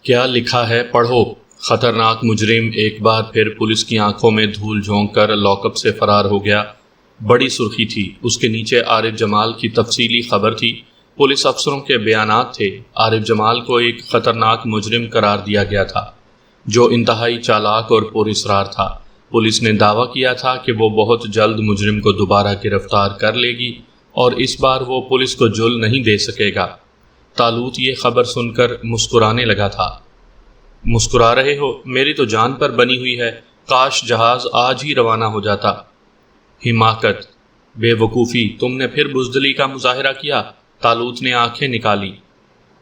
کیا لکھا ہے پڑھو۔ خطرناک مجرم ایک بار پھر پولیس کی آنکھوں میں دھول جھونک کر لاک اپ سے فرار ہو گیا۔ بڑی سرخی تھی، اس کے نیچے عارف جمال کی تفصیلی خبر تھی۔ پولیس افسروں کے بیانات تھے۔ عارف جمال کو ایک خطرناک مجرم قرار دیا گیا تھا جو انتہائی چالاک اور پراسرار تھا۔ پولیس نے دعویٰ کیا تھا کہ وہ بہت جلد مجرم کو دوبارہ گرفتار کر لے گی اور اس بار وہ پولیس کو جل نہیں دے سکے گا۔ طالوت یہ خبر سن کر مسکرانے لگا تھا۔ مسکرا رہے ہو؟ میری تو جان پر بنی ہوئی ہے، کاش جہاز آج ہی روانہ ہو جاتا۔ حماقت، بے وقوفی، تم نے پھر بزدلی کا مظاہرہ کیا۔ طالوت نے آنکھیں نکالی۔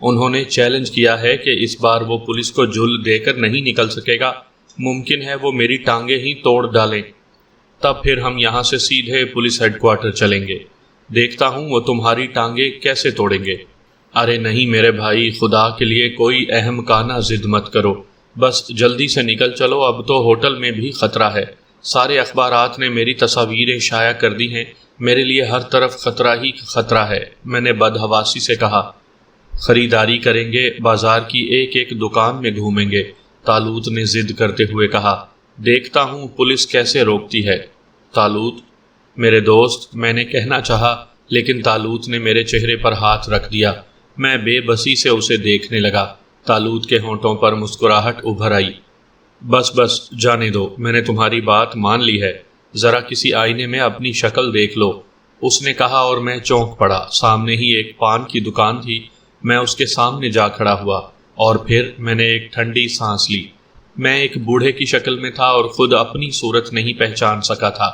انہوں نے چیلنج کیا ہے کہ اس بار وہ پولیس کو جل دے کر نہیں نکل سکے گا، ممکن ہے وہ میری ٹانگیں ہی توڑ ڈالیں۔ تب پھر ہم یہاں سے سیدھے پولیس ہیڈ کوارٹر چلیں گے، دیکھتا ہوں وہ تمہاری ٹانگیں کیسے توڑیں گے۔ ارے نہیں میرے بھائی، خدا کے لیے کوئی اہم کانہ ضد مت کرو، بس جلدی سے نکل چلو، اب تو ہوٹل میں بھی خطرہ ہے۔ سارے اخبارات نے میری تصاویریں شائع کر دی ہیں، میرے لیے ہر طرف خطرہ ہی خطرہ ہے۔ میں نے بدحواسی سے کہا۔ خریداری کریں گے، بازار کی ایک ایک دکان میں گھومیں گے، طالوت نے ضد کرتے ہوئے کہا۔ دیکھتا ہوں پولیس کیسے روکتی ہے۔ طالوت، میرے دوست، میں نے کہنا چاہا، لیکن طالوت نے میرے چہرے پر ہاتھ رکھ دیا۔ میں بے بسی سے اسے دیکھنے لگا۔ طالوت کے ہونٹوں پر مسکراہٹ ابھر آئی۔ بس بس جانے دو، میں نے تمہاری بات مان لی ہے، ذرا کسی آئینے میں اپنی شکل دیکھ لو، اس نے کہا اور میں چونک پڑا۔ سامنے ہی ایک پان کی دکان تھی، میں اس کے سامنے جا کھڑا ہوا اور پھر میں نے ایک ٹھنڈی سانس لی۔ میں ایک بوڑھے کی شکل میں تھا اور خود اپنی صورت نہیں پہچان سکا تھا۔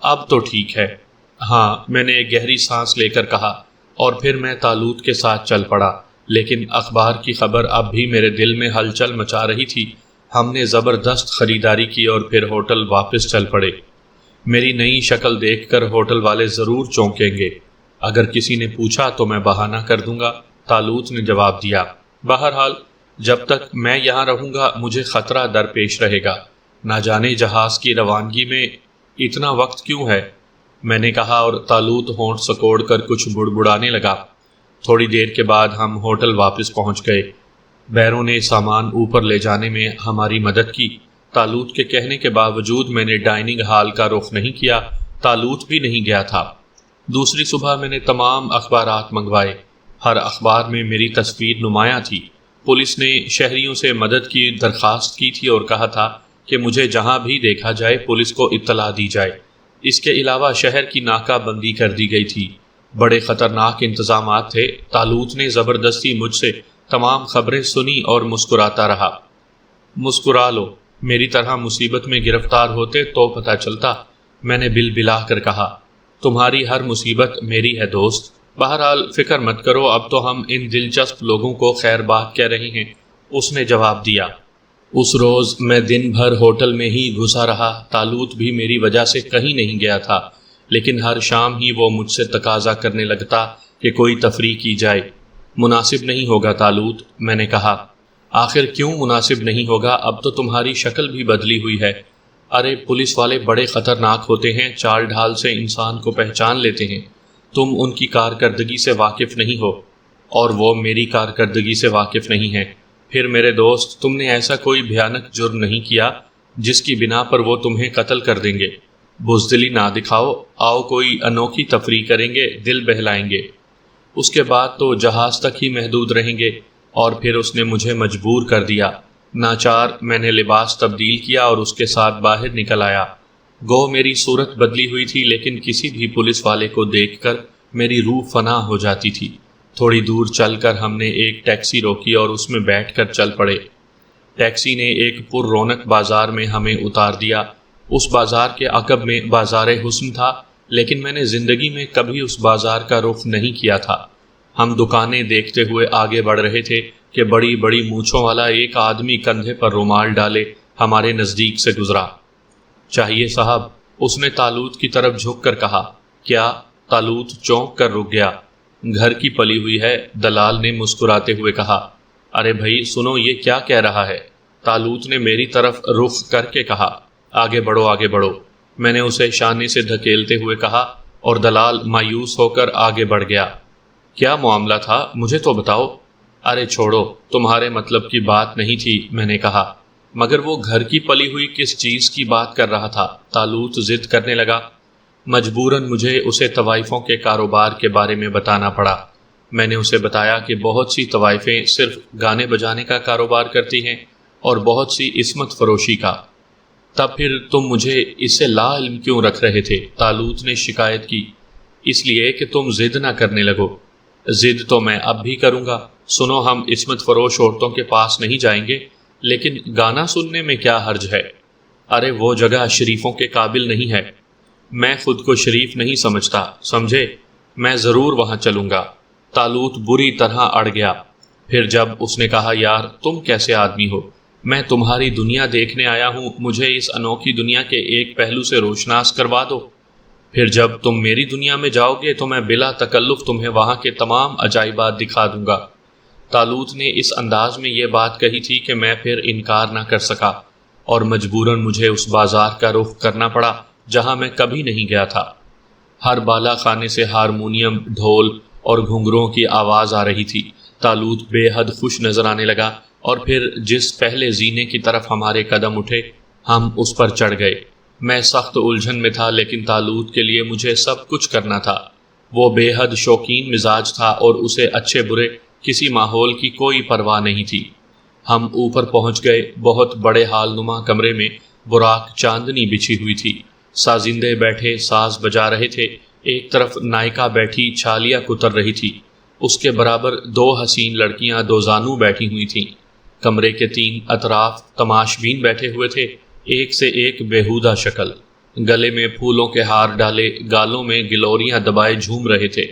اب تو ٹھیک ہے۔ ہاں، میں نے ایک گہری سانس لے کر کہا، اور پھر میں طالوت کے ساتھ چل پڑا، لیکن اخبار کی خبر اب بھی میرے دل میں ہلچل مچا رہی تھی۔ ہم نے زبردست خریداری کی اور پھر ہوٹل واپس چل پڑے۔ میری نئی شکل دیکھ کر ہوٹل والے ضرور چونکیں گے، اگر کسی نے پوچھا تو میں بہانہ کر دوں گا، طالوت نے جواب دیا۔ بہرحال جب تک میں یہاں رہوں گا مجھے خطرہ درپیش رہے گا، نہ جانے جہاز کی روانگی میں اتنا وقت کیوں ہے، میں نے کہا، اور طالوت ہونٹ سکوڑ کر کچھ بڑبڑانے لگا۔ تھوڑی دیر کے بعد ہم ہوٹل واپس پہنچ گئے۔ بیروں نے سامان اوپر لے جانے میں ہماری مدد کی۔ طالوت کے کہنے کے باوجود میں نے ڈائننگ ہال کا رخ نہیں کیا، طالوت بھی نہیں گیا تھا۔ دوسری صبح میں نے تمام اخبارات منگوائے۔ ہر اخبار میں میری تصویر نمایاں تھی۔ پولیس نے شہریوں سے مدد کی درخواست کی تھی اور کہا تھا کہ مجھے جہاں بھی دیکھا جائے پولیس کو اطلاع دی جائے۔ اس کے علاوہ شہر کی ناکہ بندی کر دی گئی تھی۔ بڑے خطرناک انتظامات تھے۔ طالوت نے زبردستی مجھ سے تمام خبریں سنی اور مسکراتا رہا۔ مسکرا لو، میری طرح مصیبت میں گرفتار ہوتے تو پتہ چلتا، میں نے بلبلا کر کہا۔ تمہاری ہر مصیبت میری ہے دوست۔ بہرحال فکر مت کرو، اب تو ہم ان دلچسپ لوگوں کو خیر بات کہہ رہے ہیں، اس نے جواب دیا۔ اس روز میں دن بھر ہوٹل میں ہی گھسا رہا۔ طالوت بھی میری وجہ سے کہیں نہیں گیا تھا، لیکن ہر شام ہی وہ مجھ سے تقاضا کرنے لگتا کہ کوئی تفریح کی جائے۔ مناسب نہیں ہوگا طالوت، میں نے کہا۔ آخر کیوں مناسب نہیں ہوگا؟ اب تو تمہاری شکل بھی بدلی ہوئی ہے۔ ارے پولیس والے بڑے خطرناک ہوتے ہیں، چال ڈھال سے انسان کو پہچان لیتے ہیں۔ تم ان کی کارکردگی سے واقف نہیں ہو اور وہ میری کارکردگی سے واقف نہیں ہیں۔ پھر میرے دوست، تم نے ایسا کوئی بھیانک جرم نہیں کیا جس کی بنا پر وہ تمہیں قتل کر دیں گے۔ بزدلی نہ دکھاؤ، آؤ کوئی انوکھی تفریح کریں گے، دل بہلائیں گے۔ اس کے بعد تو جہاز تک ہی محدود رہیں گے۔ اور پھر اس نے مجھے مجبور کر دیا۔ ناچار میں نے لباس تبدیل کیا اور اس کے ساتھ باہر نکل آیا۔ گو میری صورت بدلی ہوئی تھی، لیکن کسی بھی پولیس والے کو دیکھ کر میری روح فنا ہو جاتی تھی۔ تھوڑی دور چل کر ہم نے ایک ٹیکسی روکی اور اس میں بیٹھ کر چل پڑے۔ ٹیکسی نے ایک پر رونق بازار میں ہمیں اتار دیا۔ اس بازار کے عقب میں بازار حسن تھا، لیکن میں نے زندگی میں کبھی اس بازار کا رخ نہیں کیا تھا۔ ہم دکانیں دیکھتے ہوئے آگے بڑھ رہے تھے کہ بڑی بڑی مونچھوں والا ایک آدمی کندھے پر رومال ڈالے ہمارے نزدیک سے گزرا۔ چاہیے صاحب، اس نے طالوت کی طرف جھک کر کہا۔ کیا؟ طالوت چونک کر رک گیا۔ گھر کی پلی ہوئی ہے، دلال نے مسکراتے ہوئے کہا۔ ارے بھائی سنو، یہ کیا کہہ رہا ہے؟ طالوت نے میری طرف رخ کر کے کہا۔ آگے بڑھو، آگے بڑھو، میں نے اسے شانے سے دھکیلتے ہوئے کہا، اور دلال مایوس ہو کر آگے بڑھ گیا۔ کیا معاملہ تھا؟ مجھے تو بتاؤ۔ ارے چھوڑو، تمہارے مطلب کی بات نہیں تھی، میں نے کہا۔ مگر وہ گھر کی پلی ہوئی کس چیز کی بات کر رہا تھا؟ طالوت ضد کرنے لگا۔ مجبوراً مجھے اسے طوائفوں کے کاروبار کے بارے میں بتانا پڑا۔ میں نے اسے بتایا کہ بہت سی طوائفیں صرف گانے بجانے کا کاروبار کرتی ہیں اور بہت سی عصمت فروشی کا۔ تب پھر تم مجھے اس سے لا علم کیوں رکھ رہے تھے؟ طالوت نے شکایت کی۔ اس لیے کہ تم ضد نہ کرنے لگو۔ ضد تو میں اب بھی کروں گا۔ سنو، ہم عصمت فروش عورتوں کے پاس نہیں جائیں گے، لیکن گانا سننے میں کیا حرج ہے؟ ارے وہ جگہ شریفوں کے قابل نہیں ہے۔ میں خود کو شریف نہیں سمجھتا، سمجھے؟ میں ضرور وہاں چلوں گا۔ طالوت بری طرح اڑ گیا۔ پھر جب اس نے کہا، یار تم کیسے آدمی ہو؟ میں تمہاری دنیا دیکھنے آیا ہوں، مجھے اس انوکھی دنیا کے ایک پہلو سے روشناس کروا دو۔ پھر جب تم میری دنیا میں جاؤ گے تو میں بلا تکلف تمہیں وہاں کے تمام عجائبات دکھا دوں گا۔ طالوت نے اس انداز میں یہ بات کہی تھی کہ میں پھر انکار نہ کر سکا، اور مجبوراً مجھے اس بازار کا رخ کرنا پڑا جہاں میں کبھی نہیں گیا تھا۔ ہر بالا خانے سے ہارمونیم، ڈھول اور گھنگروں کی آواز آ رہی تھی۔ طالوت بے حد خوش نظر آنے لگا، اور پھر جس پہلے زینے کی طرف ہمارے قدم اٹھے ہم اس پر چڑھ گئے۔ میں سخت الجھن میں تھا، لیکن طالوت کے لیے مجھے سب کچھ کرنا تھا۔ وہ بے حد شوقین مزاج تھا اور اسے اچھے برے کسی ماحول کی کوئی پرواہ نہیں تھی۔ ہم اوپر پہنچ گئے۔ بہت بڑے ہال نما کمرے میں براق چاندنی بچھی ہوئی تھی۔ سازندے بیٹھے ساز بجا رہے تھے۔ ایک طرف نائکا بیٹھی چھالیاں کتر رہی تھی۔ اس کے برابر دو حسین لڑکیاں دو زانو بیٹھی ہوئی تھیں۔ کمرے کے تین اطراف تماشبین بیٹھے ہوئے تھے، ایک سے ایک بےہودہ شکل، گلے میں پھولوں کے ہار ڈالے، گالوں میں گلوریاں دبائے جھوم رہے تھے،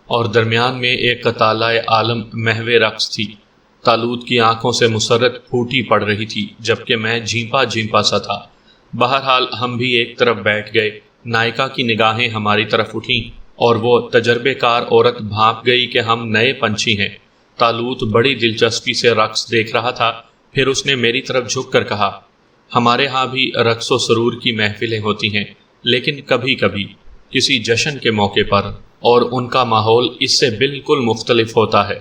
اور درمیان میں ایک قطالہ عالم محو رقص تھی۔ طالوت کی آنکھوں سے مسرت پھوٹی پڑ رہی تھی، جبکہ میں جھیمپا جھیمپا سا تھا۔ بہرحال ہم بھی ایک طرف بیٹھ گئے۔ نائکا کی نگاہیں ہماری طرف اٹھیں اور وہ تجربے کار عورت بھانپ گئی کہ ہم نئے پنچھی ہیں۔ طالوت بڑی دلچسپی سے رقص دیکھ رہا تھا۔ پھر اس نے میری طرف جھک کر کہا، ہمارے ہاں بھی رقص و سرور کی محفلیں ہوتی ہیں، لیکن کبھی کبھی کسی جشن کے موقع پر، اور ان کا ماحول اس سے بالکل مختلف ہوتا ہے۔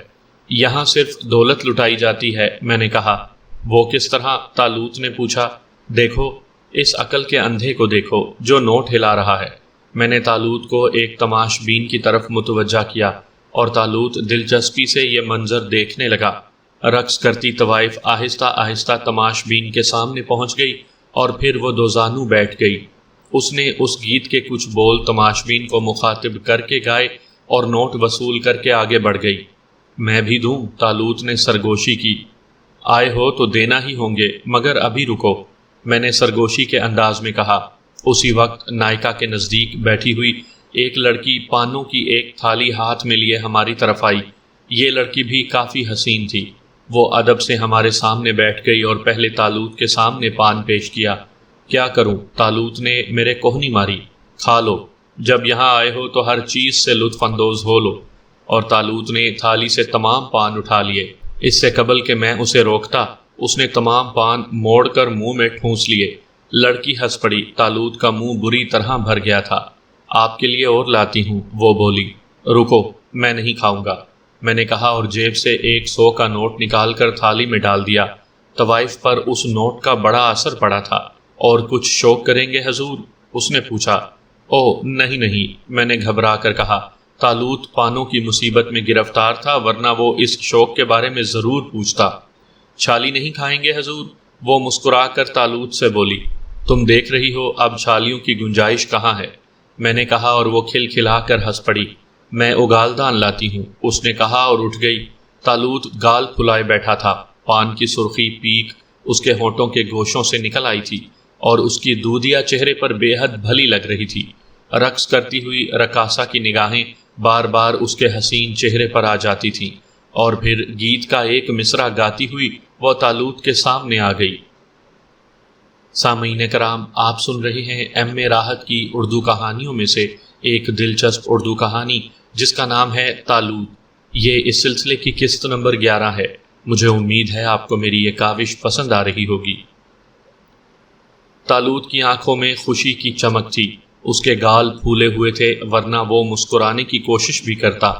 یہاں صرف دولت لٹائی جاتی ہے۔ میں نے کہا، وہ کس طرح؟ طالوت نے پوچھا۔ دیکھو، اس عقل کے اندھے کو دیکھو جو نوٹ ہلا رہا ہے۔ میں نے طالوت کو ایک تماش بین کی طرف متوجہ کیا، اور طالوت دلچسپی سے یہ منظر دیکھنے لگا۔ رقص کرتی طوائف آہستہ آہستہ تماش بین کے سامنے پہنچ گئی، اور پھر وہ دو زانو بیٹھ گئی۔ اس نے اس گیت کے کچھ بول تماش بین کو مخاطب کر کے گائے اور نوٹ وصول کر کے آگے بڑھ گئی۔ میں بھی دوں؟ طالوت نے سرگوشی کی۔ آئے ہو تو دینا ہی ہوں گے، مگر ابھی رکو، میں نے سرگوشی کے انداز میں کہا۔ اسی وقت نائکا کے نزدیک بیٹھی ہوئی ایک لڑکی پانوں کی ایک تھالی ہاتھ میں لیے ہماری طرف آئی۔ یہ لڑکی بھی کافی حسین تھی۔ وہ ادب سے ہمارے سامنے بیٹھ گئی اور پہلے طالوت کے سامنے پان پیش کیا۔ کیا کروں؟ طالوت نے میرے کوہنی ماری۔ کھا لو، جب یہاں آئے ہو تو ہر چیز سے لطف اندوز ہو لو۔ اور طالوت نے تھالی سے تمام پان اٹھا لیے۔ اس سے قبل کہ میں اسے روکتا، اس نے تمام پان موڑ کر منہ میں ٹھونس لیے۔ لڑکی ہنس پڑی۔ طالوت کا منہ بری طرح بھر گیا تھا۔ آپ کے لیے اور لاتی ہوں، وہ بولی۔ رکو، میں نہیں کھاؤں گا، میں نے کہا، اور جیب سے 100 کا نوٹ نکال کر تھالی میں ڈال دیا۔ طوائف پر اس نوٹ کا بڑا اثر پڑا تھا۔ اور کچھ شوق کریں گے حضور؟ اس نے پوچھا۔ اوہ نہیں نہیں، میں نے گھبرا کر کہا۔ طالوت پانوں کی مصیبت میں گرفتار تھا، ورنہ وہ اس شوق کے بارے میں ضرور پوچھتا۔ چھالی نہیں کھائیں گے حضور؟ وہ مسکرا کر طالوت سے بولی۔ تم دیکھ رہی ہو اب چھالیوں کی گنجائش کہاں ہے، میں نے کہا، اور وہ کھل کھلا کر ہنس پڑی۔ میں اگالدان لاتی ہوں، اس نے کہا اور اٹھ گئی۔ طالوت گال پھلائے بیٹھا تھا۔ پان کی سرخی پیک اس کے ہونٹوں کے گوشوں سے نکل آئی تھی، اور اس کی دودیا چہرے پر بے حد بھلی لگ رہی تھی۔ رقص کرتی ہوئی رقاصہ کی نگاہیں بار بار اس کے حسین چہرے پر آ جاتی تھیں، اور پھر گیت کا ایک مصرع گاتی ہوئی وہ طالوت کے سامنے آ گئی۔ سامعین کرام، آپ سن رہے ہیں ایم اے راحت کی اردو کہانیوں میں سے ایک دلچسپ اردو کہانی جس کا نام ہے طالوت۔ یہ اس سلسلے کی قسط نمبر 11 ہے۔ مجھے امید ہے آپ کو میری یہ کاوش پسند آ رہی ہوگی۔ طالوت کی آنکھوں میں خوشی کی چمک تھی۔ اس کے گال پھولے ہوئے تھے، ورنہ وہ مسکرانے کی کوشش بھی کرتا۔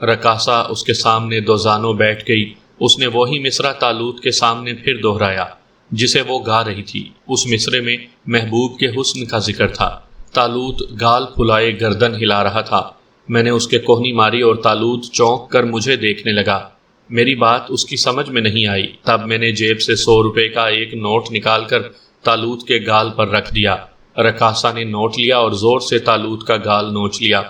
رقاصہ اس کے سامنے دو زانوں بیٹھ گئی اس نے وہی مصرع طالوت کے سامنے پھر دہرایا جسے وہ گا رہی تھی۔ اس مصرعے میں محبوب کے حسن کا ذکر تھا۔ طالوت گال پھلائے گردن ہلا رہا تھا۔ میں نے اس کے کوہنی ماری اور طالوت چونک کر مجھے دیکھنے لگا۔ میری بات اس کی سمجھ میں نہیں آئی۔ تب میں نے جیب سے 100 روپے کا ایک نوٹ نکال کر طالوت کے گال پر رکھ دیا۔ رقاصہ نے نوٹ لیا اور زور سے طالوت کا گال نوچ لیا۔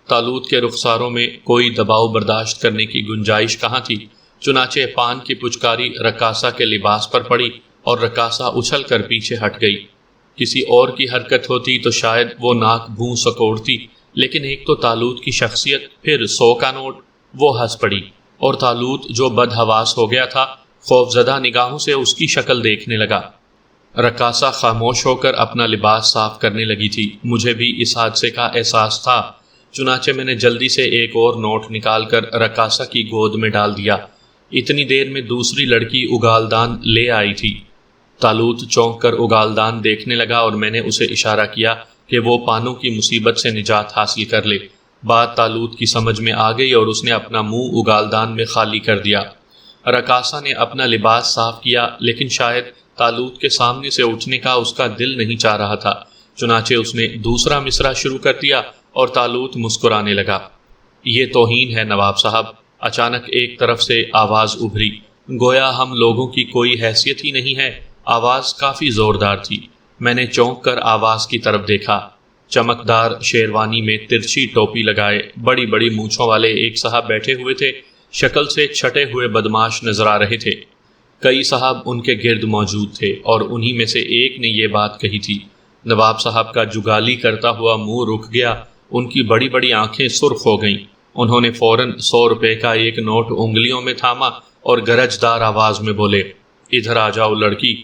طالوت کے رخساروں میں کوئی دباؤ برداشت کرنے کی گنجائش کہاں تھی، چنانچہ پان کی پچکاری رقاصہ کے لباس پر پڑی اور رقاصہ اچھل کر پیچھے ہٹ گئی۔ کسی اور کی حرکت ہوتی تو شاید وہ ناک بھوں سکوڑتی، لیکن ایک تو طالوت کی شخصیت، پھر 100 کا نوٹ۔ وہ ہنس پڑی اور طالوت جو بدحواس ہو گیا تھا خوفزدہ نگاہوں سے اس کی شکل دیکھنے لگا۔ رقاصہ خاموش ہو کر اپنا لباس صاف کرنے لگی تھی۔ مجھے بھی اس حادثے کا احساس تھا، چنانچہ میں نے جلدی سے ایک اور نوٹ نکال کر رقاصہ کی گود میں ڈال دیا۔ اتنی دیر میں دوسری لڑکی اگالدان لے آئی تھی۔ طالوت چونک کر اگالدان دیکھنے لگا اور میں نے اسے اشارہ کیا کہ وہ پانوں کی مصیبت سے نجات حاصل کر لے۔ بات طالوت کی سمجھ میں آ گئی اور اس نے اپنا منہ اگالدان میں خالی کر دیا۔ رقاصہ نے اپنا لباس صاف کیا، لیکن شاید طالوت کے سامنے سے اٹھنے کا اس کا دل نہیں چاہ رہا تھا، چنانچہ اس نے دوسرا مصرع شروع کر دیا اور طالوت مسکرانے لگا۔ یہ توہین ہے نواب صاحب، اچانک ایک طرف سے آواز ابھری، گویا ہم لوگوں کی کوئی حیثیت ہی نہیں ہے۔ آواز کافی زوردار تھی۔ میں نے چونک کر آواز کی طرف دیکھا۔ چمکدار شیروانی میں ترچھی ٹوپی لگائے بڑی بڑی مونچھوں والے ایک صاحب بیٹھے ہوئے تھے۔ شکل سے چھٹے ہوئے بدماش نظر آ رہے تھے۔ کئی صاحب ان کے گرد موجود تھے اور انہی میں سے ایک نے یہ بات کہی تھی۔ نواب صاحب کا جگالی کرتا ہوا منہ رک گیا، ان کی بڑی بڑی آنکھیں سرخ ہو گئیں۔ انہوں نے فوراً 100 روپے کا ایک نوٹ انگلیوں میں تھاما اور گرجدار آواز میں بولے، ادھر آ جاؤ لڑکی۔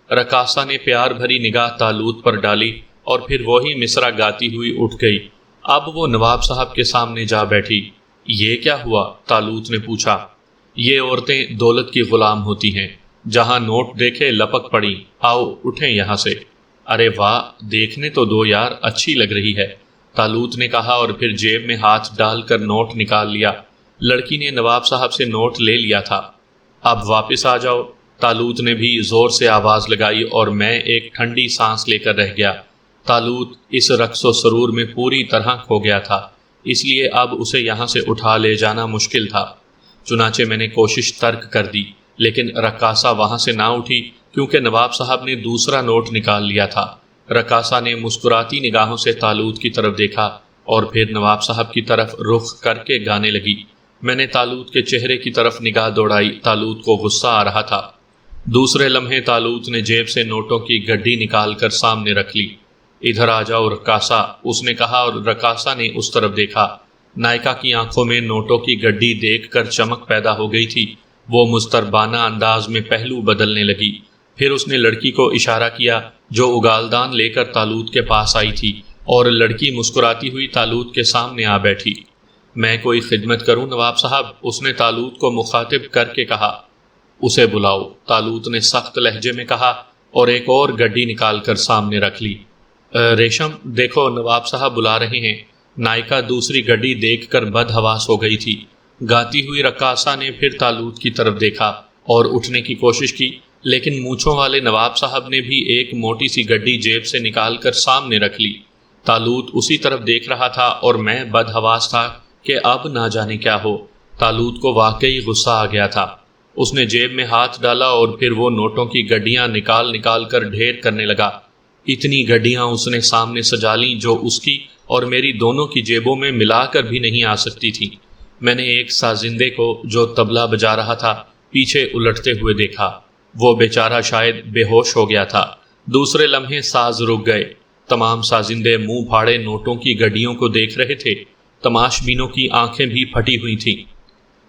رقاصہ نے پیار بھری نگاہ طالوت پر ڈالی اور پھر وہی مصرع گاتی ہوئی اٹھ گئی۔ اب وہ نواب صاحب کے سامنے جا بیٹھی۔ یہ کیا ہوا؟ طالوت نے پوچھا۔ یہ عورتیں دولت کی غلام ہوتی ہیں، جہاں نوٹ دیکھے لپک پڑی، آؤ اٹھیں یہاں سے۔ ارے واہ، دیکھنے تو دو یار، اچھی لگ رہی ہے، طالوت نے کہا اور پھر جیب میں ہاتھ ڈال کر نوٹ نکال لیا۔ لڑکی نے نواب صاحب سے نوٹ لے لیا تھا۔ اب واپس آ جاؤ، طالوت نے بھی زور سے آواز لگائی اور میں ایک ٹھنڈی سانس لے کر رہ گیا۔ طالوت اس رقص و سرور میں پوری طرح کھو گیا تھا، اس لیے اب اسے یہاں سے اٹھا لے جانا مشکل تھا۔ چنانچہ میں نے کوشش ترک کر دی، لیکن رقاصہ وہاں سے نہ اٹھی کیونکہ نواب صاحب نے دوسرا نوٹ نکال لیا تھا۔ رقاصہ نے مسکراتی نگاہوں سے طالوت کی طرف دیکھا اور پھر نواب صاحب کی طرف رخ کر کے گانے لگی۔ میں نے طالوت کے چہرے کی طرف نگاہ دوڑائی۔ طالوت کو غصہ آ رہا تھا۔ دوسرے لمحے طالوت نے جیب سے نوٹوں کی گڈی نکال کر سامنے رکھ لی۔ ادھر آ جاؤ رقاصہ، اس نے کہا اور رقاصہ نے اس طرف دیکھا۔ نائکا کی آنکھوں میں نوٹوں کی گڈی دیکھ کر چمک پیدا ہو گئی تھی۔ وہ مستربانہ انداز میں پہلو بدلنے لگی۔ پھر اس نے لڑکی کو اشارہ کیا جو اگالدان لے کر طالوت کے پاس آئی تھی، اور لڑکی مسکراتی ہوئی طالوت کے سامنے آ بیٹھی۔ میں کوئی خدمت کروں نواب صاحب؟ اس نے طالوت کو مخاطب کر کے کہا۔ اسے بلاؤ، طالوت نے سخت لہجے میں کہا اور ایک اور گڈی نکال کر سامنے رکھ لی۔ ریشم، دیکھو نواب صاحب بلا رہے ہیں۔ نائکا دوسری گڈی دیکھ کر بدحواس ہو گئی تھی۔ گاتی ہوئی رقاصہ نے پھر طالوت کی طرف دیکھا اور اٹھنے کی کوشش کی، لیکن مونچھوں والے نواب صاحب نے بھی ایک موٹی سی گڈی جیب سے نکال کر سامنے رکھ لی۔ طالوت اسی طرف دیکھ رہا تھا اور میں بدحواس تھا کہ اب نہ جانے کیا ہو۔ طالوت کو واقعی غصہ آ گیا تھا۔ اس نے جیب میں ہاتھ ڈالا اور پھر وہ نوٹوں کی گڈیاں نکال کر ڈھیر کرنے لگا۔ اتنی گڈیاں اس نے سامنے سجا لیں جو اس کی اور میری دونوں کی جیبوں میں ملا کر بھی نہیں آ سکتی تھی۔ میں نے ایک سازندے کو جو طبلہ بجا رہا تھا پیچھے الٹتے ہوئے دیکھا۔ وہ بیچارہ شاید بے ہوش ہو گیا تھا۔ دوسرے لمحے ساز رک گئے۔ تمام سازندے منہ پھاڑے نوٹوں کی گڈیوں کو دیکھ رہے تھے۔ تماش بینوں کی آنکھیں بھی پھٹی ہوئی تھیں۔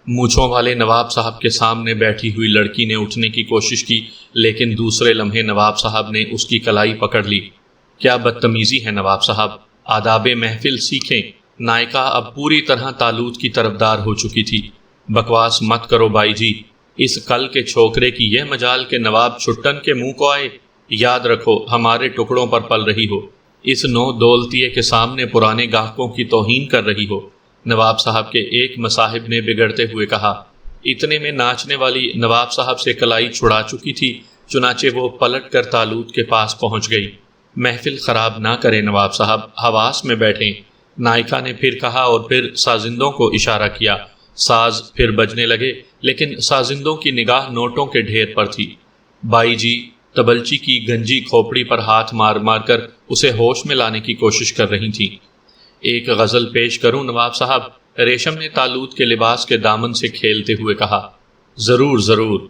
مونچھوں والے نواب صاحب کے سامنے بیٹھی ہوئی لڑکی نے اٹھنے کی کوشش کی، لیکن دوسرے لمحے نواب صاحب نے اس کی کلائی پکڑ لی۔ کیا بدتمیزی ہے نواب صاحب، آداب محفل سیکھیں۔ نائکا اب پوری طرح طالوت کی طرفدار ہو چکی تھی۔ بکواس مت کرو بائی جی، اس کل کے چھوکرے کی یہ مجال کہ نواب چھٹن کے منہ کو آئے۔ یاد رکھو ہمارے ٹکڑوں پر پل رہی ہو، اس نو دولتیے کے سامنے پرانے گاہکوں کی توہین کر رہی ہو۔ نواب صاحب کے ایک مصاحب نے بگڑتے ہوئے کہا۔ اتنے میں ناچنے والی نواب صاحب سے کلائی چھڑا چکی تھی، چنانچہ وہ پلٹ کر تالوت کے پاس پہنچ گئی۔ محفل خراب نہ کریں نواب صاحب، حواس میں بیٹھیں، نائکا نے پھر کہا اور پھر سازندوں کو اشارہ کیا۔ ساز پھر بجنے لگے، لیکن سازندوں کی نگاہ نوٹوں کے ڈھیر پر تھی۔ بائی جی تبلچی کی گنجی کھوپڑی پر ہاتھ مار مار کر اسے ہوش میں لانے کی کوشش کر رہی تھی۔ ایک غزل پیش کروں نواب صاحب؟ ریشم نے تالوت کے لباس کے دامن سے کھیلتے ہوئے کہا۔ ضرور ضرور،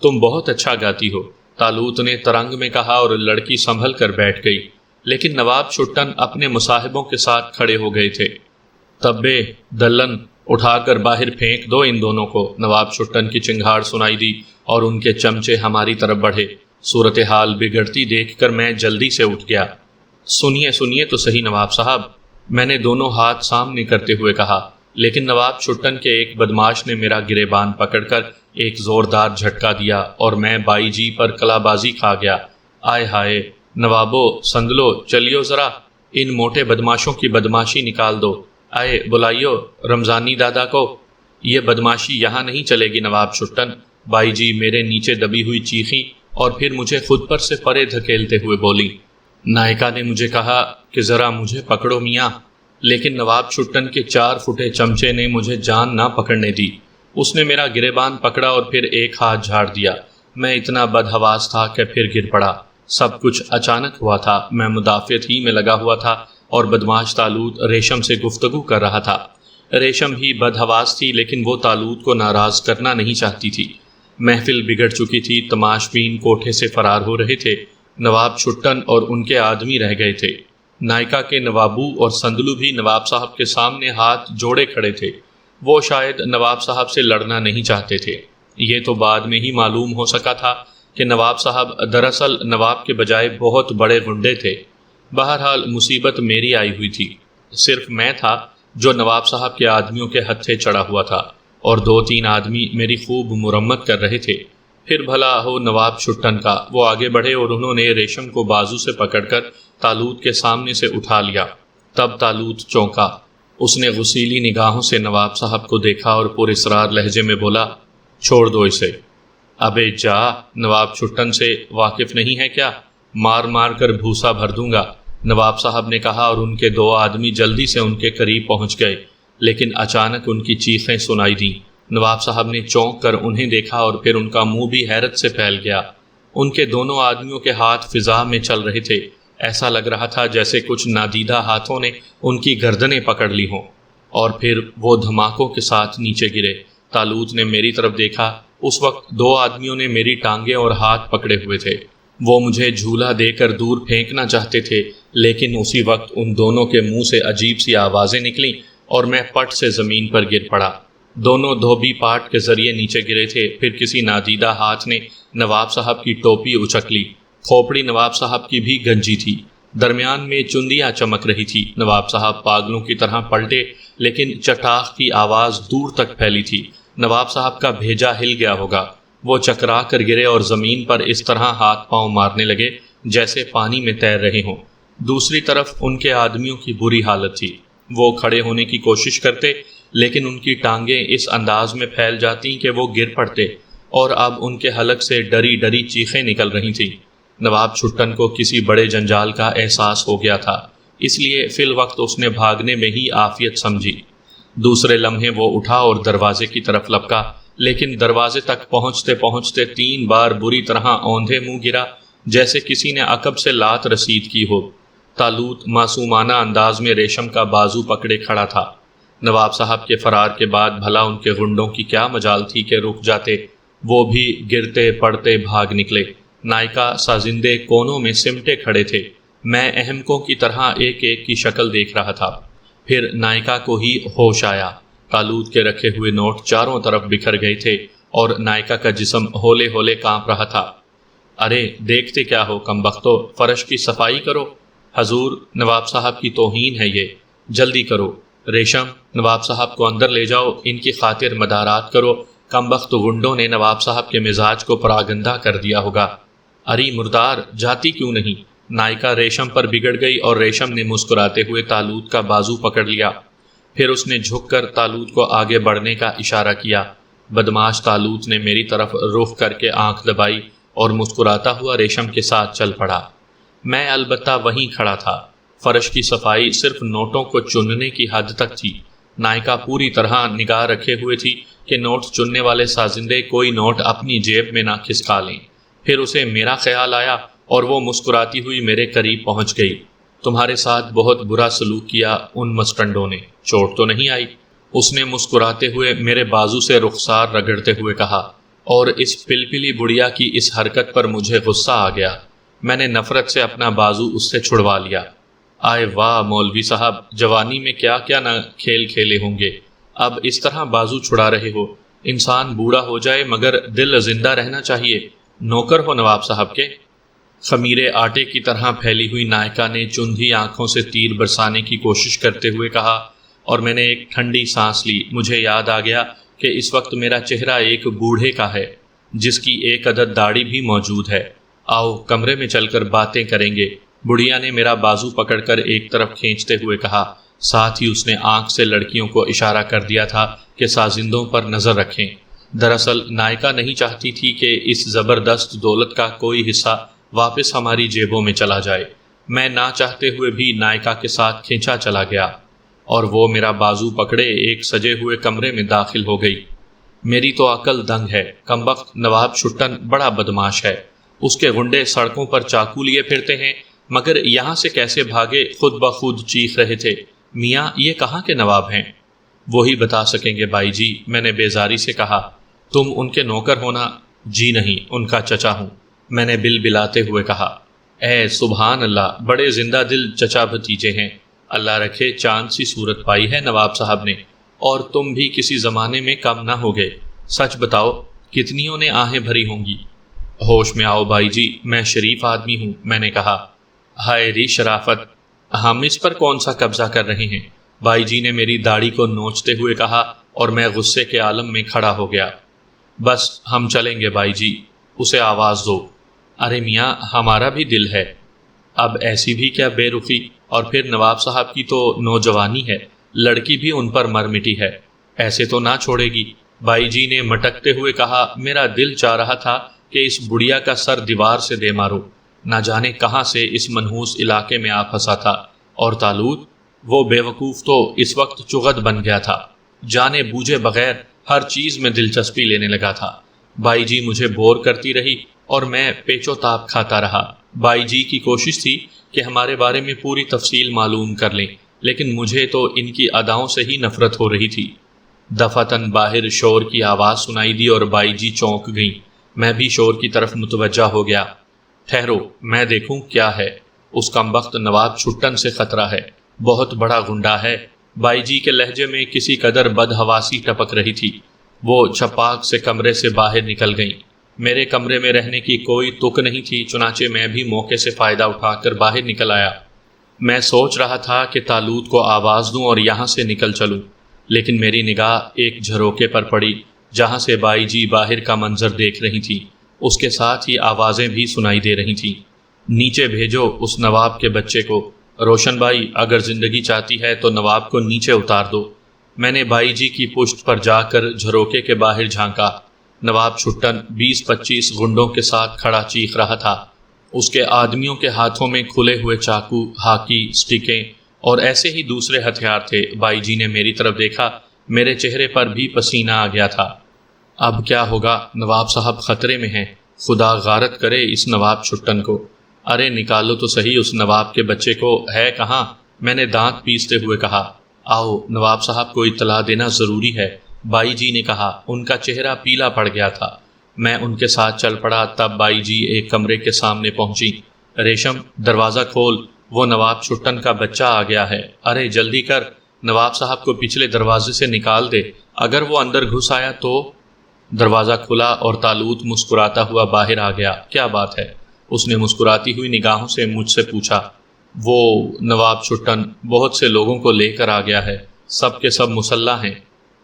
تم بہت اچھا گاتی ہو، تالوت نے ترنگ میں کہا اور لڑکی سنبھل کر بیٹھ گئی، لیکن نواب چھٹن اپنے مصاحبوں کے ساتھ کھڑے ہو گئے تھے۔ تبے دلن اٹھا کر باہر پھینک دو ان دونوں کو، نواب چھٹن کی چنگھاڑ سنائی دی اور ان کے چمچے ہماری طرف بڑھے۔ صورتحال بگڑتی دیکھ کر میں جلدی سے اٹھ گیا۔ سنیے سنیے تو صحیح نواب صاحب، میں نے دونوں ہاتھ سامنے کرتے ہوئے کہا، لیکن نواب چھٹن کے ایک بدماش نے میرا گریبان پکڑ کر ایک زوردار جھٹکا دیا اور میں بائی جی پر کلا بازی کھا گیا۔ آئے ہائے، نوابو سندلو، چلیو ذرا ان موٹے بدماشوں کی بدماشی نکال دو، آئے بلائیو رمضانی دادا کو۔ یہ بدماشی یہاں نہیں چلے گی نواب چھٹن، بائی جی میرے نیچے دبی ہوئی چیخیں اور پھر مجھے خود پر سے پرے دھکیلتے ہوئے بولی۔ نائکا نے مجھے کہا کہ ذرا مجھے پکڑو میاں، لیکن نواب چھٹن کے 4 فٹے چمچے نے مجھے جان نہ پکڑنے دی۔ اس نے میرا گریبان پکڑا اور پھر ایک ہاتھ جھاڑ دیا۔ میں اتنا بدحواس تھا کہ پھر گر پڑا۔ سب کچھ اچانک ہوا تھا، میں مدافعت ہی میں لگا ہوا تھا اور بدماش تالوت ریشم سے گفتگو کر رہا تھا۔ ریشم بھی بدحواس تھی، لیکن وہ تالوت کو ناراض کرنا نہیں چاہتی تھی۔ محفل بگڑ چکی تھی، تماش بین کوٹھے سے فرار ہو رہے تھے، نواب چھٹن اور ان کے آدمی رہ گئے تھے۔ نائکا کے نوابو اور سندلو بھی نواب صاحب کے سامنے ہاتھ جوڑے کھڑے تھے۔ وہ شاید نواب صاحب سے لڑنا نہیں چاہتے تھے۔ یہ تو بعد میں ہی معلوم ہو سکا تھا کہ نواب صاحب دراصل نواب کے بجائے بہت بڑے غنڈے تھے۔ بہرحال مصیبت میری آئی ہوئی تھی، صرف میں تھا جو نواب صاحب کے آدمیوں کے ہتھے چڑھا ہوا تھا اور 2-3 آدمی میری خوب مرمت کر رہے تھے۔ پھر بھلا ہو نواب چھٹن کا، وہ آگے بڑھے اور انہوں نے ریشم کو بازو سے پکڑ کر تالوت کے سامنے سے اٹھا لیا۔ تب تالوت چونکا، اس نے غسیلی نگاہوں سے نواب صاحب کو دیکھا اور پراسرار لہجے میں بولا، چھوڑ دو اسے۔ ابے جا، نواب چھٹن سے واقف نہیں ہے کیا؟ مار مار کر بھوسا بھر دوں گا، نواب صاحب نے کہا اور ان کے 2 آدمی جلدی سے ان کے قریب پہنچ گئے، لیکن اچانک ان کی چیخیں سنائی دیں۔ نواب صاحب نے چونک کر انہیں دیکھا اور پھر ان کا منہ بھی حیرت سے پھیل گیا۔ ان کے دونوں آدمیوں کے ہاتھ فضا میں چل رہے تھے، ایسا لگ رہا تھا جیسے کچھ نادیدہ ہاتھوں نے ان کی گردنیں پکڑ لی ہوں، اور پھر وہ دھماکوں کے ساتھ نیچے گرے۔ تالوت نے میری طرف دیکھا، اس وقت 2 آدمیوں نے میری ٹانگیں اور ہاتھ پکڑے ہوئے تھے۔ وہ مجھے جھولا دے کر دور پھینکنا چاہتے تھے، لیکن اسی وقت ان دونوں کے منہ سے عجیب سی آوازیں نکلیں اور میں پٹ سے زمین پر گر پڑا۔ دونوں دھوبی پاٹ کے ذریعے نیچے گرے تھے۔ پھر کسی نادیدہ ہاتھ نے نواب صاحب کی ٹوپی اچک لی۔ کھوپڑی نواب صاحب کی بھی گنجی تھی، درمیان میں چندیاں چمک رہی تھی۔ نواب صاحب پاگلوں کی طرح پلٹے، لیکن چٹاخ کی آواز دور تک پھیلی تھی۔ نواب صاحب کا بھیجا ہل گیا ہوگا۔ وہ چکرا کر گرے اور زمین پر اس طرح ہاتھ پاؤں مارنے لگے جیسے پانی میں تیر رہے ہوں۔ دوسری طرف ان کے آدمیوں کی بری حالت تھی۔ وہ کھڑے ہونے کی کوشش کرتے، لیکن ان کی ٹانگیں اس انداز میں پھیل جاتی کہ وہ گر پڑتے، اور اب ان کے حلق سے ڈری ڈری چیخیں نکل رہی تھیں۔ نواب چھٹن کو کسی بڑے جنجال کا احساس ہو گیا تھا، اس لیے فی الوقت اس نے بھاگنے میں ہی عافیت سمجھی۔ دوسرے لمحے وہ اٹھا اور دروازے کی طرف لپکا، لیکن دروازے تک پہنچتے پہنچتے 3 بار بری طرح اوندھے منہ گرا، جیسے کسی نے عقب سے لات رسید کی ہو۔ تالوت معصومانہ انداز میں ریشم کا بازو پکڑے کھڑا تھا۔ نواب صاحب کے فرار کے بعد بھلا ان کے غنڈوں کی کیا مجال تھی کہ رک جاتے؟ وہ بھی گرتے پڑتے بھاگ نکلے۔ نائکا سازندے کونوں میں سمٹے کھڑے تھے۔ میں احمقوں کی طرح ایک ایک کی شکل دیکھ رہا تھا۔ پھر نائکا کو ہی ہوش آیا۔ تالوت کے رکھے ہوئے نوٹ چاروں طرف بکھر گئے تھے اور نائکا کا جسم ہولے ہولے کانپ رہا تھا۔ ارے دیکھتے کیا ہو کمبختو، فرش کی صفائی کرو۔ حضور، نواب صاحب کی توہین ہے یہ، جلدی کرو۔ ریشم، نواب صاحب کو اندر لے جاؤ، ان کی خاطر مدارات کرو، کمبخت غنڈوں نے نواب صاحب کے مزاج کو پراگندہ کر دیا ہوگا۔ اری مردار، جاتی کیوں نہیں؟ نائکا ریشم پر بگڑ گئی اور ریشم نے مسکراتے ہوئے تالوت کا بازو پکڑ لیا۔ پھر اس نے جھک کر تالوت کو آگے بڑھنے کا اشارہ کیا۔ بدماش طالوت نے میری طرف رخ کر کے آنکھ دبائی اور مسکراتا ہوا ریشم کے ساتھ چل پڑا۔ میں البتہ وہیں کھڑا تھا۔ فرش کی صفائی صرف نوٹوں کو چننے کی حد تک تھی۔ نائکا پوری طرح نگاہ رکھے ہوئے تھی کہ نوٹ چننے والے سازندے کوئی نوٹ اپنی جیب میں نہ کھسکا لیں۔ پھر اسے میرا خیال آیا اور وہ مسکراتی ہوئی میرے قریب پہنچ گئی۔ تمہارے ساتھ بہت برا سلوک کیا ان مسٹنڈوں نے، چوٹ تو نہیں آئی؟ اس نے مسکراتے ہوئے میرے بازو سے رخسار رگڑتے ہوئے کہا، اور اس پلپلی بڑھیا کی اس حرکت پر مجھے غصہ آ گیا۔ میں نے نفرت سے اپنا بازو اس سے چھڑوا لیا۔ آئے واہ مولوی صاحب، جوانی میں کیا کیا نہ کھیل کھیلے ہوں گے، اب اس طرح بازو چھڑا رہے ہو۔ انسان بوڑھا ہو جائے مگر دل زندہ رہنا چاہیے۔ نوکر ہو نواب صاحب کے؟ خمیرے آٹے کی طرح پھیلی ہوئی نائکا نے چندھی آنکھوں سے تیر برسانے کی کوشش کرتے ہوئے کہا، اور میں نے ایک ٹھنڈی سانس لی۔ مجھے یاد آ گیا کہ اس وقت میرا چہرہ ایک بوڑھے کا ہے جس کی ایک عدد داڑھی بھی موجود ہے۔ آؤ کمرے میں چل کر باتیں کریں گے۔ بڑھیا نے میرا بازو پکڑ کر ایک طرف کھینچتے ہوئے کہا، ساتھ ہی اس نے آنکھ سے لڑکیوں کو اشارہ کر دیا تھا کہ سازندوں پر نظر رکھیں۔ دراصل نائکا نہیں چاہتی تھی کہ اس زبردست دولت کا کوئی حصہ واپس ہماری جیبوں میں چلا جائے۔ میں نہ چاہتے ہوئے بھی نائکا کے ساتھ کھینچا چلا گیا اور وہ میرا بازو پکڑے ایک سجے ہوئے کمرے میں داخل ہو گئی۔ میری تو عقل دنگ ہے، کمبخت نواب چھٹن بڑا بدماش ہے۔ اس کے غنڈے سڑکوں پر چاقو لیے پھرتے ہیں، مگر یہاں سے کیسے بھاگے خود بخود چیخ رہے تھے، میاں یہ کہاں کے نواب ہیں؟ وہی بتا سکیں گے بائی جی، میں نے بیزاری سے کہا۔ تم ان کے نوکر ہونا؟ جی نہیں، ان کا چچا ہوں، میں نے بل بلاتے ہوئے کہا۔ اے سبحان اللہ، بڑے زندہ دل چچا بھتیجے ہیں۔ اللہ رکھے چاند سی صورت پائی ہے نواب صاحب نے، اور تم بھی کسی زمانے میں کم نہ ہوگے۔ سچ بتاؤ کتنیوں نے آہیں بھری ہوں گی؟ ہوش میں آؤ بھائی جی، میں شریف آدمی ہوں، میں نے کہا۔ ہائے ری شرافت، ہم اس پر کون سا قبضہ کر رہے ہیں؟ بھائی جی نے میری داڑھی کو نوچتے ہوئے کہا، اور میں غصے کے عالم میں کھڑا ہو گیا۔ بس ہم چلیں گے بھائی جی، اسے آواز دو۔ ارے میاں ہمارا بھی دل ہے۔ اب ایسی بھی کیا بے رخی، اور پھر نواب صاحب کی تو نوجوانی ہے، لڑکی بھی ان پر مر مٹی ہے، ایسے تو نہ چھوڑے گی۔ بائی جی نے مٹکتے ہوئے کہا، میرا دل چاہ رہا تھا کہ اس بڑھیا کا سر دیوار سے دے مارو، نہ جانے کہاں سے اس منحوس علاقے میں آ پھنسا تھا۔ اور طالوت، وہ بے وقوف تو اس وقت چغد بن گیا تھا، جانے بوجھے بغیر ہر چیز میں دلچسپی لینے لگا تھا۔ بائی جی مجھے بور کرتی رہی اور میں پیچو تاب کھاتا رہا۔ بائی جی کی کوشش تھی کہ ہمارے بارے میں پوری تفصیل معلوم کر لیں، لیکن مجھے تو ان کی اداؤں سے ہی نفرت ہو رہی تھی۔ دفعتاً باہر شور کی آواز سنائی دی اور بائی جی چونک گئیں۔ میں بھی شور کی طرف متوجہ ہو گیا۔ ٹھہرو میں دیکھوں کیا ہے۔ اس کمبخت نواب چھٹن سے خطرہ ہے، بہت بڑا گنڈا ہے۔ بائی جی کے لہجے میں کسی قدر بدحواسی ٹپک رہی تھی۔ وہ چھپاک سے کمرے سے باہر نکل گئیں۔ میرے کمرے میں رہنے کی کوئی تک نہیں تھی، چنانچہ میں بھی موقع سے فائدہ اٹھا کر باہر نکل آیا۔ میں سوچ رہا تھا کہ طالوت کو آواز دوں اور یہاں سے نکل چلوں، لیکن میری نگاہ ایک جھروکے پر پڑی جہاں سے بائی جی باہر کا منظر دیکھ رہی تھی، اس کے ساتھ ہی آوازیں بھی سنائی دے رہی تھیں۔ نیچے بھیجو اس نواب کے بچے کو، روشن بھائی اگر زندگی چاہتی ہے تو نواب کو نیچے اتار دو۔ میں نے بائی جی کی پشت پر جا کر جھروکے کے باہر جھانکا۔ نواب چھٹن 20-25 گنڈوں کے ساتھ کھڑا چیخ رہا تھا۔ اس کے آدمیوں کے ہاتھوں میں کھلے ہوئے چاقو، ہاکی، سٹکیں اور ایسے ہی دوسرے ہتھیار تھے۔ بائی جی نے میری طرف دیکھا، میرے چہرے پر بھی پسینہ آ گیا تھا۔ اب کیا ہوگا؟ نواب صاحب خطرے میں ہیں، خدا غارت کرے اس نواب چھٹن کو۔ ارے نکالو تو صحیح اس نواب کے بچے کو، ہے کہاں؟ میں نے دانت پیستے ہوئے کہا۔ آؤ نواب صاحب کو اطلاع دینا ضروری ہے، بائی جی نے کہا۔ ان کا چہرہ پیلا پڑ گیا تھا۔ میں ان کے ساتھ چل پڑا۔ تب بائی جی ایک کمرے کے سامنے پہنچی۔ ریشم دروازہ کھول، وہ نواب چھٹن کا بچہ آ گیا ہے۔ ارے جلدی کر، نواب صاحب کو پچھلے دروازے سے نکال دے، اگر وہ اندر گھس آیا تو۔ دروازہ کھلا اور طالوت مسکراتا ہوا باہر آ گیا۔ کیا بات ہے؟ اس نے مسکراتی ہوئی نگاہوں سے مجھ سے پوچھا۔ وہ نواب چھٹن بہت سے لوگوں کو لے کر آ گیا ہے، سب کے سب مسلح ہیں۔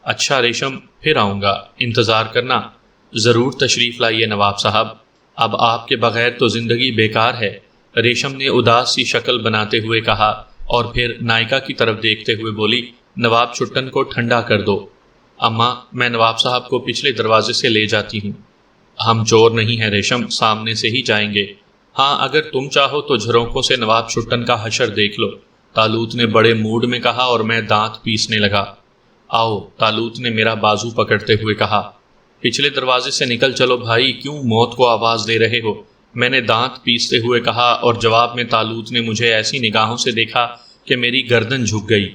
اچھا ریشم، پھر آؤں گا، انتظار کرنا۔ ضرور تشریف لائیے نواب صاحب، اب آپ کے بغیر تو زندگی بیکار ہے، ریشم نے اداس سی شکل بناتے ہوئے کہا، اور پھر نائکا کی طرف دیکھتے ہوئے بولی، نواب چھٹن کو ٹھنڈا کر دو۔ اماں، میں نواب صاحب کو پچھلے دروازے سے لے جاتی ہوں۔ ہم چور نہیں ہیں ریشم، سامنے سے ہی جائیں گے۔ ہاں، اگر تم چاہو تو جھرونکوں سے نواب چھٹن کا حشر دیکھ لو، تالوت نے بڑے موڈ میں کہا اور میں دانت پیسنے لگا۔ آؤ، تالوت نے میرا بازو پکڑتے ہوئے کہا۔ پچھلے دروازے سے نکل چلو بھائی، کیوں موت کو آواز دے رہے ہو؟ میں نے دانت پیستے ہوئے کہا، اور جواب میں تالوت نے مجھے ایسی نگاہوں سے دیکھا کہ میری گردن جھک گئی۔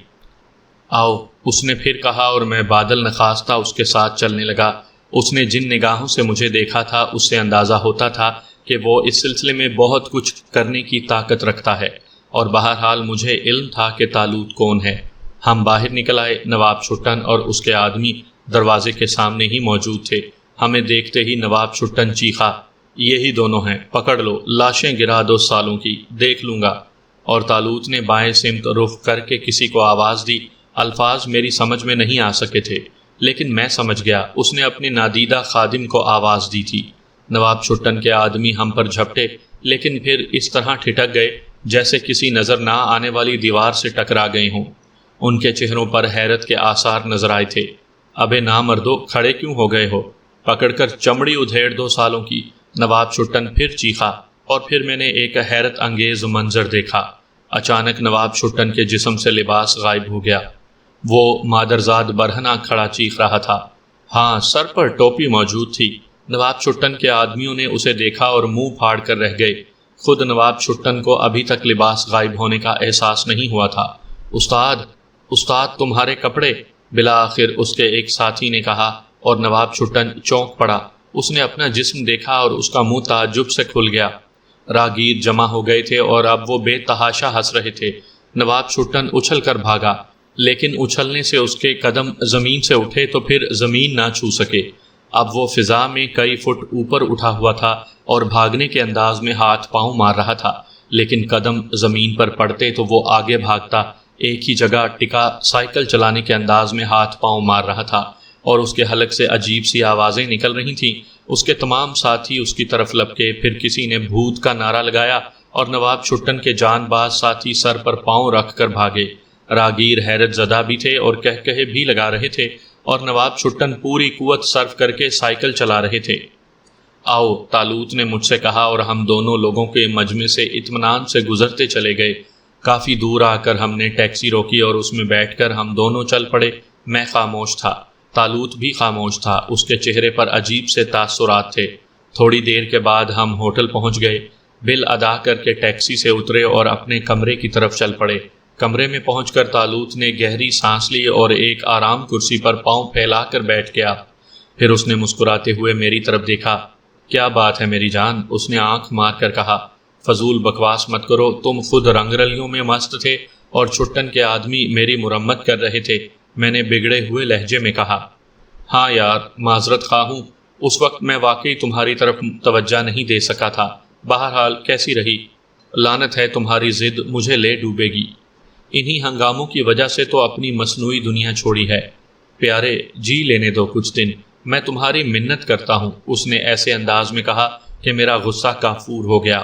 آؤ، اس نے پھر کہا، اور میں بادل نخواستہ اس کے ساتھ چلنے لگا۔ اس نے جن نگاہوں سے مجھے دیکھا تھا اس سے اندازہ ہوتا تھا کہ وہ اس سلسلے میں بہت کچھ کرنے کی طاقت رکھتا ہے، اور بہرحال مجھے علم تھا کہ تالوت کون ہے۔ ہم باہر نکل آئے۔ نواب چھٹن اور اس کے آدمی دروازے کے سامنے ہی موجود تھے۔ ہمیں دیکھتے ہی نواب چھٹن چیخا، یہی دونوں ہیں، پکڑ لو، لاشیں گرا دو سالوں کی، دیکھ لوں گا۔ اور تالوت نے بائیں سمت رخ کر کے کسی کو آواز دی۔ الفاظ میری سمجھ میں نہیں آ سکے تھے، لیکن میں سمجھ گیا اس نے اپنے نادیدہ خادم کو آواز دی تھی۔ نواب چھٹن کے آدمی ہم پر جھپٹے، لیکن پھر اس طرح ٹھٹک گئے جیسے کسی نظر نہ آنے والی دیوار سے ٹکرا گئے ہوں۔ ان کے چہروں پر حیرت کے آثار نظر آئے تھے۔ ابے نامردو، کھڑے کیوں ہو گئے ہو؟ پکڑ کر چمڑی ادھیڑ دو سالوں کی۔ نواب چھٹن پھر چیخا، اور پھر میں نے ایک حیرت انگیز منظر دیکھا۔ اچانک نواب چھٹن کے جسم سے لباس غائب ہو گیا۔ وہ مادرزاد برہنہ کھڑا چیخ رہا تھا۔ ہاں، سر پر ٹوپی موجود تھی۔ نواب چھٹن کے آدمیوں نے اسے دیکھا اور منہ پھاڑ کر رہ گئے۔ خود نواب چھٹن کو ابھی تک لباس غائب ہونے کا احساس نہیں ہوا تھا۔ استاد تمہارے کپڑے، بالآخر اس کے ایک ساتھی نے کہا، اور نواب چھٹن چونک پڑا۔ اس نے اپنا جسم دیکھا اور اس کا منہ تعجب سے کھل گیا۔ راگیر جمع ہو گئے تھے اور اب وہ بے تحاشا ہنس رہے تھے۔ نواب چھٹن اچھل کر بھاگا، لیکن اچھلنے سے اس کے قدم زمین سے اٹھے تو پھر زمین نہ چھو سکے۔ اب وہ فضا میں کئی فٹ اوپر اٹھا ہوا تھا اور بھاگنے کے انداز میں ہاتھ پاؤں مار رہا تھا، لیکن قدم زمین پر پڑتے تو وہ آگے بھاگتا، ایک ہی جگہ ٹکا سائیکل چلانے کے انداز میں ہاتھ پاؤں مار رہا تھا، اور اس کے حلق سے عجیب سی آوازیں نکل رہی تھیں۔ اس کے تمام ساتھی اس کی طرف لپکے، پھر کسی نے بھوت کا نعرہ لگایا اور نواب چھٹن کے جان باز ساتھی سر پر پاؤں رکھ کر بھاگے۔ راگیر حیرت زدہ بھی تھے اور کہے بھی لگا رہے تھے، اور نواب چھٹن پوری قوت صرف کر کے سائیکل چلا رہے تھے۔ آؤ، تالوت نے مجھ سے کہا، اور ہم دونوں لوگوں کے مجمع سے اطمینان سے گزرتے چلے گئے۔ کافی دور آ کر ہم نے ٹیکسی روکی اور اس میں بیٹھ کر ہم دونوں چل پڑے۔ میں خاموش تھا، تالوت بھی خاموش تھا، اس کے چہرے پر عجیب سے تاثرات تھے۔ تھوڑی دیر کے بعد ہم ہوٹل پہنچ گئے، بل ادا کر کے ٹیکسی سے اترے اور اپنے کمرے کی طرف چل پڑے۔ کمرے میں پہنچ کر تالوت نے گہری سانس لی اور ایک آرام کرسی پر پاؤں پھیلا کر بیٹھ گیا۔ پھر اس نے مسکراتے ہوئے میری طرف دیکھا۔ کیا بات ہے میری جان؟ اس نے آنکھ مار کر کہا۔ فضول بکواس مت کرو، تم خود رنگ رلیوں میں مست تھے اور چھٹن کے آدمی میری مرمت کر رہے تھے، میں نے بگڑے ہوئے لہجے میں کہا۔ ہاں یار، معذرت خواہ ہوں، اس وقت میں واقعی تمہاری طرف توجہ نہیں دے سکا تھا۔ بہرحال کیسی رہی؟ لعنت ہے تمہاری ضد مجھے لے ڈوبے گی۔ انہی ہنگاموں کی وجہ سے تو اپنی مصنوعی دنیا چھوڑی ہے۔ پیارے، جی لینے دو کچھ دن، میں تمہاری منت کرتا ہوں، اس نے ایسے انداز میں کہا کہ میرا غصہ کافور ہو گیا۔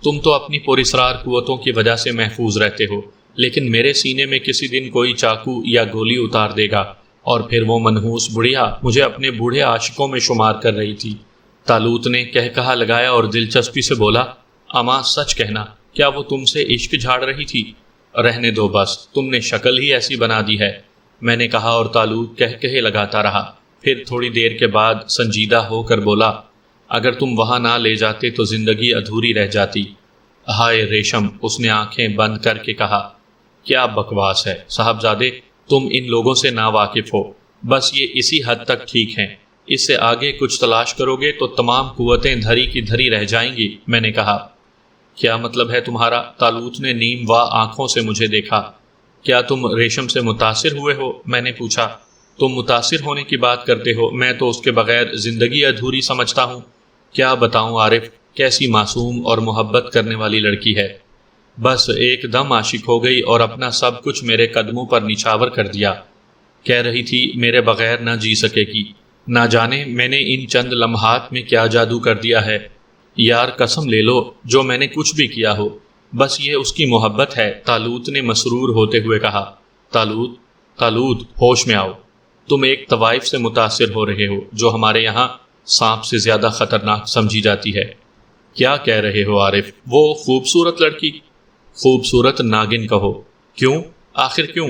تم تو اپنی پراسرار قوتوں کی وجہ سے محفوظ رہتے ہو، لیکن میرے سینے میں کسی دن کوئی چاقو یا گولی اتار دے گا، اور پھر وہ منحوس بڑھیا مجھے اپنے بوڑھے عاشقوں میں شمار کر رہی تھی۔ تالوت نے کہا لگایا اور دلچسپی سے بولا، اماں سچ کہنا، کیا وہ تم سے عشق جھاڑ رہی تھی؟ رہنے دو بس، تم نے شکل ہی ایسی بنا دی ہے، میں نے کہا، اور تالوت کہے لگاتا رہا۔ پھر تھوڑی دیر کے بعد سنجیدہ ہو کر بولا، اگر تم وہاں نہ لے جاتے تو زندگی ادھوری رہ جاتی۔ ہائے ریشم، اس نے آنکھیں بند کر کے کہا، کیا بکواس ہے صاحبزادے، تم ان لوگوں سے نا واقف ہو، بس یہ اسی حد تک ٹھیک ہیں، اس سے آگے کچھ تلاش کرو گے تو تمام قوتیں دھری کی دھری رہ جائیں گی، میں نے کہا۔ کیا مطلب ہے تمہارا؟ تالوت نے نیم وا آنکھوں سے مجھے دیکھا۔ کیا تم ریشم سے متاثر ہوئے ہو؟ میں نے پوچھا۔ تم متاثر ہونے کی بات کرتے ہو، میں تو اس کے بغیر زندگی ادھوری سمجھتا ہوں۔ کیا بتاؤں عارف، کیسی معصوم اور محبت کرنے والی لڑکی ہے، بس ایک دم عاشق ہو گئی اور اپنا سب کچھ میرے قدموں پر نچھاور کر دیا۔ کہہ رہی تھی میرے بغیر نہ جی سکے گی، نہ جانے میں نے ان چند لمحات میں کیا جادو کر دیا ہے۔ یار قسم لے لو جو میں نے کچھ بھی کیا ہو، بس یہ اس کی محبت ہے، تالوت نے مسرور ہوتے ہوئے کہا۔ تالوت، ہوش میں آؤ، تم ایک طوائف سے متاثر ہو رہے ہو جو ہمارے یہاں سانپ سے زیادہ خطرناک سمجھی جاتی ہے۔ کیا کہہ رہے ہو عارف؟ وہ خوبصورت لڑکی؟ خوبصورت ناگن کہو۔ کیوں؟ آخر کیوں؟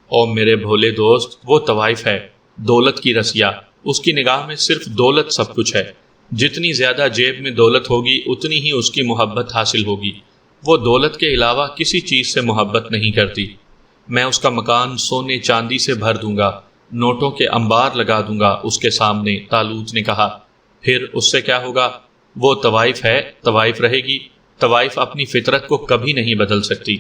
او میرے بھولے دوست، وہ طوائف ہے، دولت کی رسیا۔ اس کی نگاہ میں صرف دولت سب کچھ ہے۔ جتنی زیادہ جیب میں دولت ہوگی اتنی ہی اس کی محبت حاصل ہوگی۔ وہ دولت کے علاوہ کسی چیز سے محبت نہیں کرتی۔ میں اس کا مکان سونے چاندی سے بھر دوں گا، نوٹوں کے انبار لگا دوں گا اس کے سامنے، طالوت نے کہا۔ پھر اس سے کیا ہوگا؟ وہ طوائف ہے، طوائف رہے گی۔ طوائف اپنی فطرت کو کبھی نہیں بدل سکتی۔